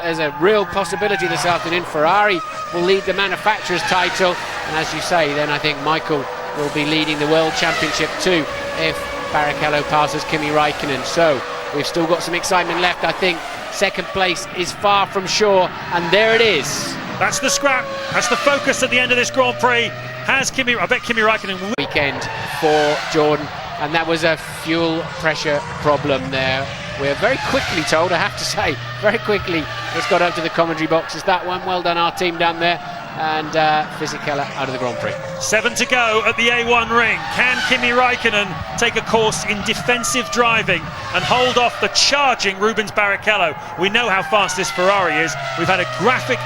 There's a real possibility this afternoon. Ferrari will lead the manufacturer's title, and as you say, then I think Michael will be leading the World Championship too if Barrichello passes Kimi Raikkonen. So we've still got some excitement left. I think second place is far from sure, and there it is. That's the scrap. That's the focus at the end of this Grand Prix. I bet Kimi Raikkonen will weekend for Jordan, and that was a fuel pressure problem there. We're very quickly told, I have to say, very quickly it's got up to the commentary boxes, that one. Well done, our team down there. And Fisichella out of the Grand Prix. 7 to go at the A1 ring. Can Kimi Raikkonen take a course in defensive driving and hold off the charging Rubens Barrichello? We know how fast this Ferrari is. We've had a graphic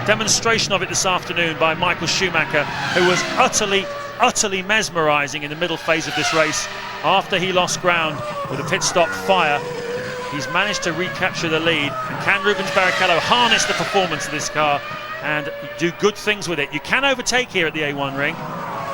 demonstration of it this afternoon by Michael Schumacher, who was utterly mesmerising in the middle phase of this race. After he lost ground with a pit stop fire, he's managed to recapture the lead. And can Rubens Barrichello harness the performance of this car and do good things with it? You can overtake here at the A1 ring.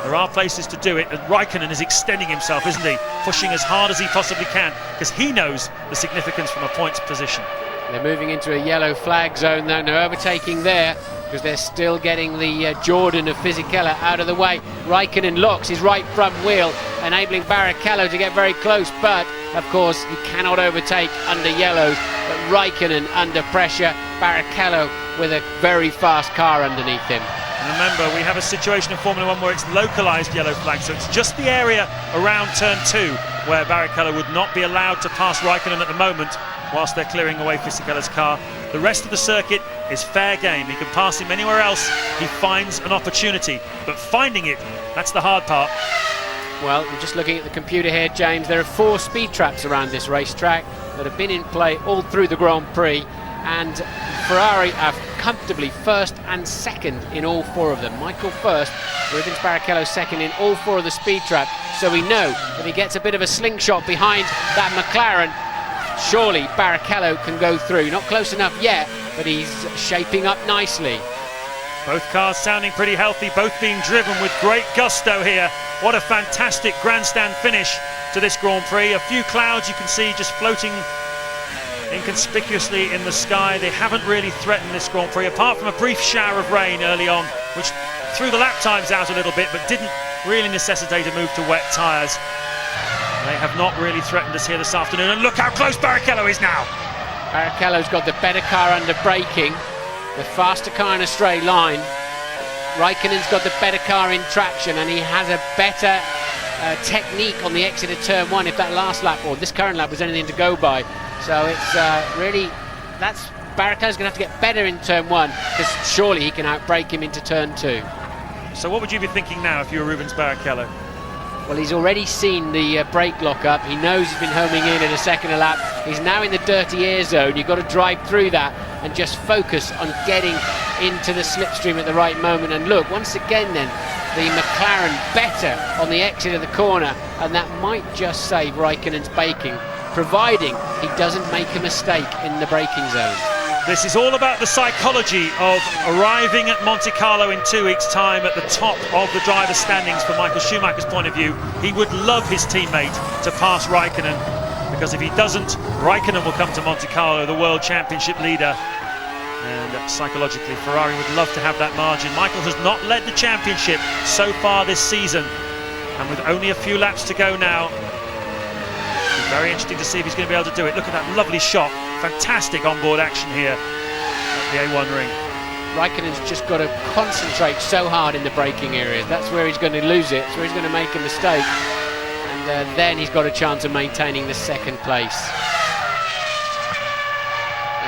There are places to do it, and Raikkonen is extending himself, isn't he? Pushing as hard as he possibly can, because he knows the significance from a points position. They're moving into a yellow flag zone though. No overtaking there, because they're still getting the Jordan of Fisichella out of the way. Raikkonen locks his right front wheel, enabling Barrichello to get very close, but of course he cannot overtake under yellows. But Raikkonen under pressure, Barrichello with a very fast car underneath him. And remember, we have a situation in Formula 1 where it's localised yellow flag, so it's just the area around turn 2 where Barrichello would not be allowed to pass Raikkonen at the moment whilst they're clearing away Fisichella's car. The rest of the circuit is fair game. He can pass him anywhere else he finds an opportunity, but finding it, that's the hard part. Well, I'm just looking at the computer here, James. There are 4 speed traps around this racetrack that have been in play all through the Grand Prix, and Ferrari are comfortably first and second in all 4 of them. Michael first, Rubens Barrichello second in all 4 of the speed traps. So we know if he gets a bit of a slingshot behind that McLaren, surely Barrichello can go through. Not close enough yet, but he's shaping up nicely. Both cars sounding pretty healthy, both being driven with great gusto here. What a fantastic grandstand finish to this Grand Prix. A few clouds you can see just floating inconspicuously in the sky. They haven't really threatened this Grand Prix, apart from a brief shower of rain early on, which threw the lap times out a little bit, but didn't really necessitate a move to wet tyres. They have not really threatened us here this afternoon, and look how close Barrichello is now. Barrichello's got the better car under braking, the faster car in a straight line. Raikkonen's got the better car in traction, and he has a better technique on the exit of turn 1 if that last lap, or this current lap, was anything to go by. So it's really, Barrichello's going to have to get better in turn 1, because surely he can outbrake him into turn 2. So what would you be thinking now if you were Rubens Barrichello? Well, he's already seen the brake lock up. He knows he's been homing in at a second a lap. He's now in the dirty air zone. You've got to drive through that and just focus on getting into the slipstream at the right moment. And look, once again then, the McLaren better on the exit of the corner, and that might just save Raikkonen's braking, providing he doesn't make a mistake in the braking zone. This is all about the psychology of arriving at Monte Carlo in 2 weeks' time at the top of the driver's standings. From Michael Schumacher's point of view, he would love his teammate to pass Raikkonen, because if he doesn't, Raikkonen will come to Monte Carlo, the World Championship leader. And psychologically, Ferrari would love to have that margin. Michael has not led the championship so far this season, and with only a few laps to go now, it'll be very interesting to see if he's going to be able to do it. Look at that lovely shot. Fantastic onboard action here at the A1 ring. Raikkonen's just got to concentrate so hard in the braking areas. That's where he's going to lose it. That's where he's going to make a mistake. And then he's got a chance of maintaining the second place.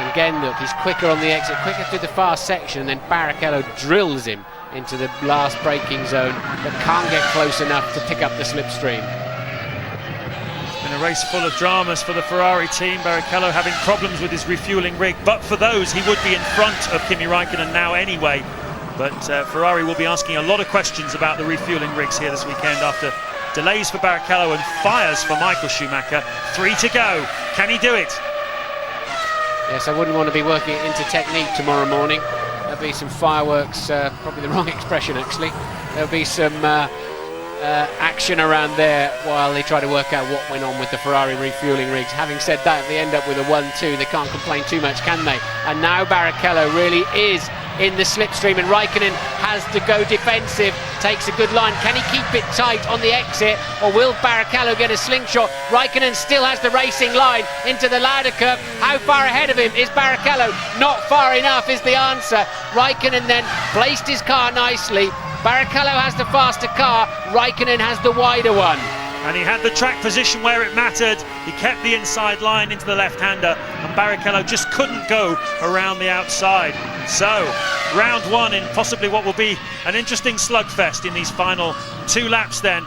And again, look, he's quicker on the exit, quicker through the fast section, and then Barrichello drills him into the last braking zone, but can't get close enough to pick up the slipstream. In a race full of dramas for the Ferrari team, Barrichello having problems with his refuelling rig, but for those he would be in front of Kimi Raikkonen now anyway. But Ferrari will be asking a lot of questions about the refuelling rigs here this weekend after delays for Barrichello and fires for Michael Schumacher. 3 to go. Can he do it? Yes, I wouldn't want to be working it into technique tomorrow morning. There'll be some fireworks, probably the wrong expression actually. There'll be some action around there while they try to work out what went on with the Ferrari refueling rigs. Having said that, if they end up with a 1-2, they can't complain too much, can they? And now Barrichello really is in the slipstream, and Raikkonen has to go defensive, takes a good line. Can he keep it tight on the exit, or will Barrichello get a slingshot? Raikkonen still has the racing line into the ladder curve. How far ahead of him is Barrichello? Not far enough is the answer. Raikkonen then placed his car nicely. Barrichello has the faster car, Raikkonen has the wider one. And he had the track position where it mattered. He kept the inside line into the left-hander, and Barrichello just couldn't go around the outside. So, round one in possibly what will be an interesting slugfest in these final 2 laps then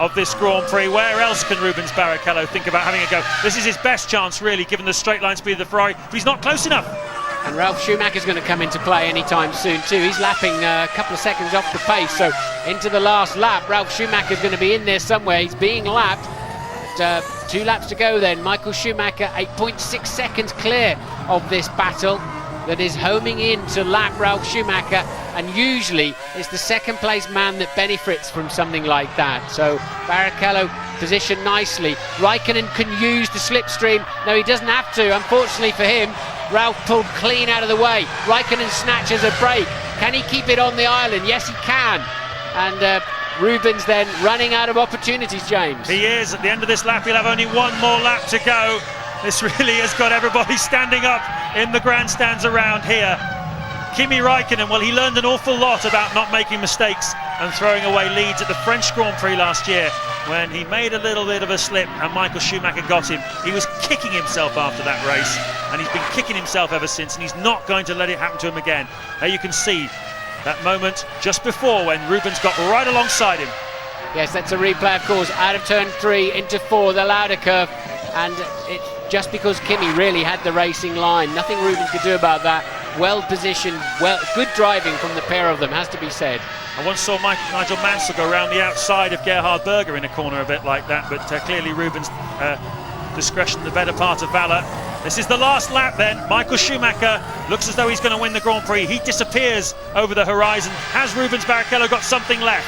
of this Grand Prix. Where else can Rubens Barrichello think about having a go? This is his best chance, really, given the straight line speed of the Ferrari, but he's not close enough. And Ralf Schumacher's going to come into play anytime soon too. He's lapping a couple of seconds off the pace, so into the last lap Ralf Schumacher's going to be in there somewhere. He's being lapped. 2 laps to go then. Michael Schumacher 8.6 seconds clear of this battle that is homing in to lap Ralf Schumacher, and usually it's the second place man that benefits from something like that. So Barrichello positioned nicely. Raikkonen can use the slipstream. No, he doesn't have to, unfortunately for him. Ralf pulled clean out of the way. Raikkonen snatches a break. Can he keep it on the island? Yes, he can. And Rubens then running out of opportunities, James. He is. At the end of this lap, he'll have only 1 more lap to go. This really has got everybody standing up in the grandstands around here. Kimi Raikkonen, well, he learned an awful lot about not making mistakes and throwing away leads at the French Grand Prix last year when he made a little bit of a slip and Michael Schumacher got him. He was kicking himself after that race, and he's been kicking himself ever since, and he's not going to let it happen to him again. There you can see that moment just before when Rubens got right alongside him. Yes, that's a replay, of course, out of turn 3 into 4, the ladder curve, and it's just because Kimi really had the racing line. Nothing Rubens could do about that. Well positioned, good driving from the pair of them, has to be said. I once saw Nigel Mansell go around the outside of Gerhard Berger in a corner a bit like that, but clearly Rubens' discretion the better part of valour. This is the last lap then. Michael Schumacher looks as though he's going to win the Grand Prix. He disappears over the horizon. Has Rubens Barrichello got something left?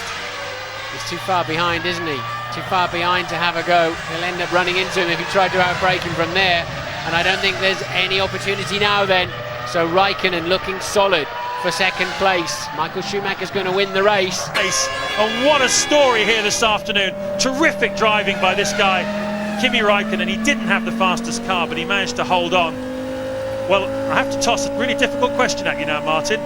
He's too far behind, isn't he? Too far behind to have a go. He'll end up running into him if he tried to outbrake him from there, and I don't think there's any opportunity now then. So Raikkonen looking solid for second place. Michael Schumacher's going to win the race. And what a story here this afternoon. Terrific driving by this guy, Kimi Raikkonen. He didn't have the fastest car, but he managed to hold on. Well, I have to toss a really difficult question at you now, Martin.